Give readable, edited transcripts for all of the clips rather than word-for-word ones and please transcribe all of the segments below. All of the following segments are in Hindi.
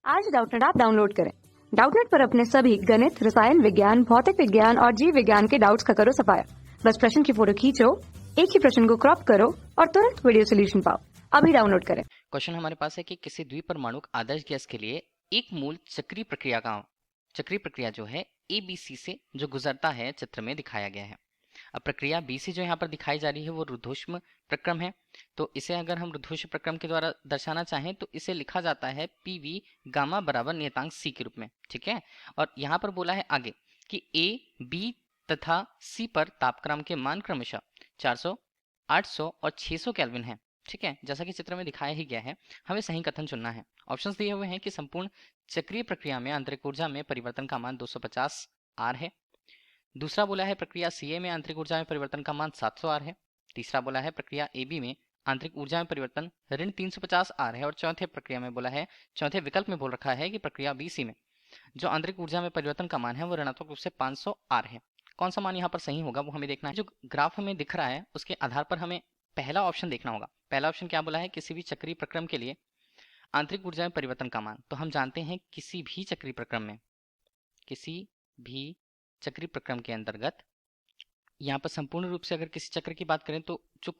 आज डाउटनेट ऐप डाउनलोड करें। डाउटनेट पर अपने सभी गणित, रसायन विज्ञान, भौतिक विज्ञान और जीव विज्ञान के डाउट्स का करो सफाया। बस प्रश्न की फोटो खींचो, एक ही प्रश्न को क्रॉप करो और तुरंत वीडियो सोल्यूशन पाओ। अभी डाउनलोड करें। क्वेश्चन हमारे पास है कि किसी द्विपरमाणुक आदर्श गैस के लिए एक मूल चक्रीय प्रक्रिया जो है ABC से जो गुजरता है चित्र में दिखाया गया है। अब प्रक्रिया BC जो यहाँ पर दिखाई जा रही है वो रुद्धोष्म प्रक्रम है। तो इसे अगर हम रुद्धोष्म प्रक्रम के द्वारा दर्शाना चाहें तो इसे लिखा जाता है PV गामा बराबर नियतांक C के रूप में। ठीक है, और यहाँ पर बोला है आगे कि A, B तथा C पर तापक्रम के मान क्रमशः 400, 800 और 600 केल्विन है। ठीक है, जैसा कि चित्र में दिखाया ही गया है, हमें सही कथन चुनना है। ऑप्शंस दिए हुए हैं कि संपूर्ण चक्रीय प्रक्रिया में आंतरिक ऊर्जा में परिवर्तन का मान 250 आर है। दूसरा बोला है प्रक्रिया CA में आंतरिक ऊर्जा में परिवर्तन का मान 700 आर है। तीसरा बोला है प्रक्रिया AB में आंतरिक ऊर्जा में परिवर्तन ऋण 350 आर है। और चौथे प्रक्रिया में बोला है, चौथे विकल्प में बोल रखा है कि प्रक्रिया BC में जो आंतरिक ऊर्जा में परिवर्तन का मान है वो ऋणात्मक रूप से 500 आर है। कौन सा मान यहाँ पर सही होगा वो हमें देखना है। जो ग्राफ हमें दिख रहा है उसके आधार पर हमें पहला ऑप्शन देखना होगा। पहला ऑप्शन क्या बोला है, किसी भी चक्रीय प्रक्रम के लिए आंतरिक ऊर्जा में परिवर्तन का मान। तो हम जानते हैं किसी भी चक्रीय प्रक्रम के अंतर्गत यहाँ पर संपूर्ण रूप से अगर किसी चक्र की बात करें तो जो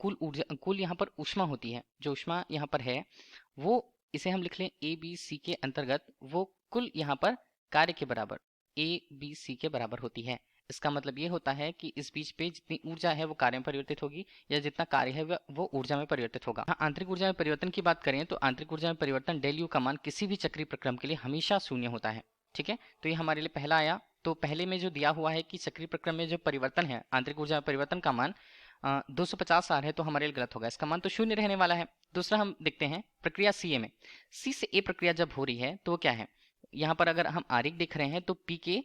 कुल यहाँ पर ऊष्मा होती है, जो ऊष्मा यहाँ पर है वो इसे हम लिख लें ABC के अंतर्गत वो कुल यहाँ पर कार्य के बराबर ABC के बराबर होती है। इसका मतलब ये होता है कि इस बीच पे जितनी ऊर्जा है वो कार्य में परिवर्तित होगी या जितना कार्य है वो ऊर्जा में परिवर्तित होगा। आंतरिक ऊर्जा में परिवर्तन की बात करें तो आंतरिक ऊर्जा में परिवर्तन डेल यू का मान किसी भी चक्रीय प्रक्रम के लिए हमेशा शून्य होता है। ठीक है, तो ये हमारे लिए पहला आया। तो पहले में जो दिया हुआ है कि चक्रीय प्रक्रम में जो परिवर्तन है आंतरिक ऊर्जा में परिवर्तन का मान 250 आर है, तो हमारे लिए गलत होगा, इसका मान तो शून्य रहने वाला है। दूसरा हम देखते हैं प्रक्रिया CA में, C से A प्रक्रिया जब हो रही है तो वो क्या है, यहाँ पर अगर हम आरेख देख रहे हैं तो P के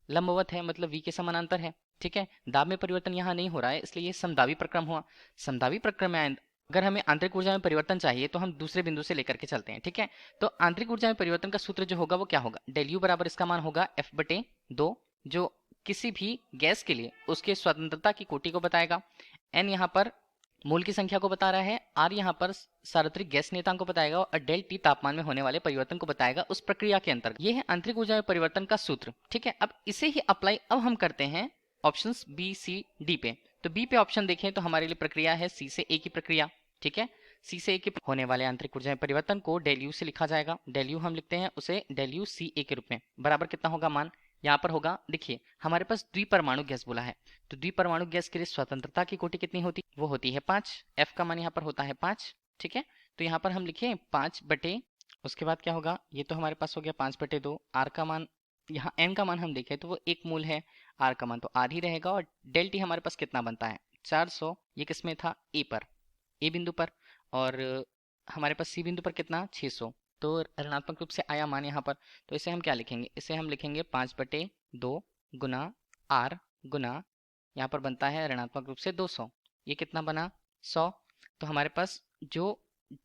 लंबवत है, मतलब V के समानांतर है। ठीक है, दाब में परिवर्तन यहाँ नहीं हो रहा है, इसलिए ये समदाबी प्रक्रम हुआ। समदाबी प्रक्रम में अगर हमें आंतरिक ऊर्जा में परिवर्तन चाहिए तो हम दूसरे बिंदु से लेकर के चलते हैं। ठीक है, तो आंतरिक ऊर्जा में परिवर्तन का सूत्र जो होगा वो क्या होगा, डेल यू बराबर इसका मान होगा F/2, जो किसी भी गैस के लिए उसके स्वतंत्रता की कोटि को बताएगा। N यहाँ पर मोल की संख्या को बता रहा है, R यहाँ पर सार्वत्रिक गैस नियतांक को बताएगा और डेल T तापमान में होने वाले परिवर्तन को बताएगा उस प्रक्रिया के अंतर्गत। ये है आंतरिक ऊर्जा में परिवर्तन का सूत्र। ठीक है, अब इसे ही अप्लाई अब हम करते हैं ऑप्शंस B, C, D पे। तो B पे ऑप्शन देखें तो हमारे लिए प्रक्रिया है C से A की प्रक्रिया। ठीक है, C से A के होने वाले आंतरिक ऊर्जा में परिवर्तन को डेल यू से लिखा जाएगा। डेल यू हम लिखते हैं उसे डेल यू CA के रूप में, बराबर कितना होगा मान यहाँ पर होगा, देखिए हमारे पास द्विपरमाणु गैस बोला है, तो द्विपरमाणु गैस के लिए स्वतंत्रता की कोटि कितनी होती, वो होती है 5। F का मान यहाँ पर होता है 5। ठीक है, तो यहाँ पर हम लिखे 5/, उसके बाद क्या होगा, ये तो हमारे पास हो गया 5/2। R का मान, यहाँ N का मान हम देखें तो वो 1 मोल है, R का मान तो R ही रहेगा। और डेल T हमारे पास कितना बनता है 400, ये किस में था A बिंदु पर, और हमारे पास C बिंदु पर कितना 600, तो ऋणात्मक रूप से आया मान यहाँ पर। तो इसे हम क्या लिखेंगे, इसे हम लिखेंगे 5/2 गुना R गुना यहाँ पर बनता है ऋणात्मक रूप से 200, ये कितना बना 100। तो हमारे पास जो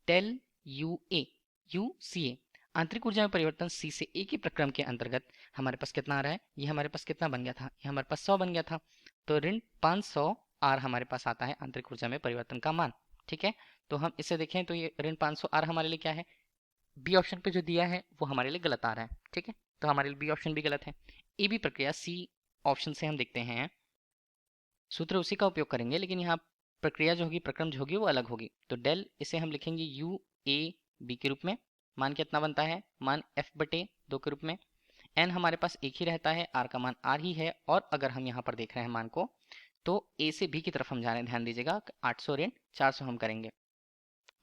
डेल UA आंतरिक ऊर्जा में परिवर्तन C से A के प्रक्रम के अंतर्गत हमारे पास कितना आ रहा है, ये हमारे पास कितना बन गया था, ये हमारे पास 100 बन गया था। तो ऋण 500 R हमारे पास आता है आंतरिक ऊर्जा में परिवर्तन का मान। ठीक है, तो हम इसे देखें तो ये ऋण 500 R हमारे लिए क्या है, बी ऑप्शन पे जो दिया है वो हमारे लिए गलत आ रहा है। ठीक है, तो हमारे लिए बी ऑप्शन भी गलत है। AB प्रक्रिया C ऑप्शन से हम देखते हैं, सूत्र उसी का उपयोग करेंगे लेकिन यहाँ प्रक्रिया जो होगी, प्रक्रम जो होगी वो अलग होगी। तो डेल इसे हम लिखेंगे UAB के रूप में, मान कितना बनता है, मान F/2 के रूप में। N हमारे पास एक ही रहता है, R का मान R ही है। और अगर हम यहाँ पर देख रहे हैं मान को तो A से B की तरफ हम जा रहे हैं, ध्यान दीजिएगा 800 ऋण 400 हम करेंगे,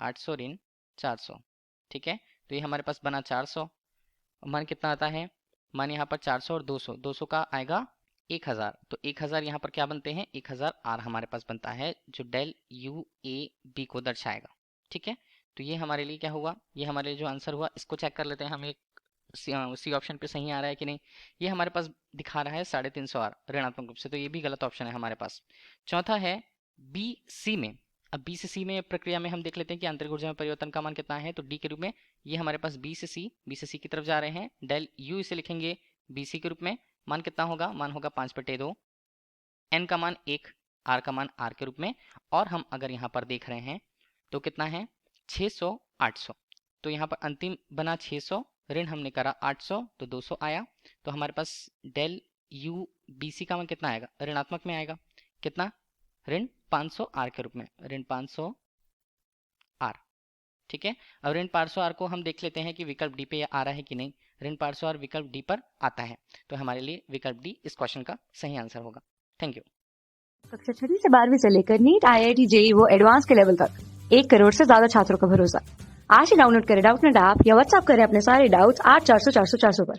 800 ऋण 400। ठीक है, तो ये हमारे पास बना 400, मान कितना आता है, मान यहाँ पर 400 और 200, 200 का आएगा 1000, तो 1000 यहाँ पर क्या बनते हैं 1000 R हमारे पास बनता है जो डेल UAB को दर्शाएगा। ठीक है, तो ये हमारे लिए क्या हुआ, ये हमारे लिए जो आंसर हुआ इसको चेक कर लेते हैं हम, एक सी ऑप्शन पे सही आ रहा है कि नहीं। ये हमारे पास दिखा रहा है 350 R ऋणात्मक रूप से, तो ये भी गलत ऑप्शन है हमारे पास। चौथा है BC में, अब B से C में प्रक्रिया में हम देख लेते हैं कि आंतरिक ऊर्जा में परिवर्तन का मान कितना है, तो D के रूप में। ये हमारे पास B से C की तरफ जा रहे हैं, डेल U इसे लिखेंगे BC के रूप में, मान कितना होगा, मान होगा 5/2, N का मान 1, R का मान R के रूप में। और हम अगर यहाँ पर देख रहे हैं तो कितना है 600, 800, तो यहाँ पर अंतिम बना 600 ऋण हमने करा 800 तो 200 आया, तो हमारे पास डेल यू बी सी का मान कितना आएगा, ऋणात्मक में आएगा। कितना, ऋण 500 आर के रूप में, ऋण 500 आर। ठीक है, अब ऋण 500 आर को हम देख लेते हैं कि विकल्प डी पे आ रहा है कि नहीं। ऋण 500 आर विकल्प डी पर आता है, तो हमारे लिए विकल्प डी इस क्वेश्चन का सही आंसर होगा। Thank you. कक्षा 6 से 12वीं से लेकर नीट, IIT, JEE वो एडवांस के लेवल तक 1 करोड़ से ज्यादा छात्रों का भरोसा। आज ही डाउनलोड करें डाउटनेट ऐप या व्हाट्सएप करें अपने सारे डाउट्स 8400 400 400 पर।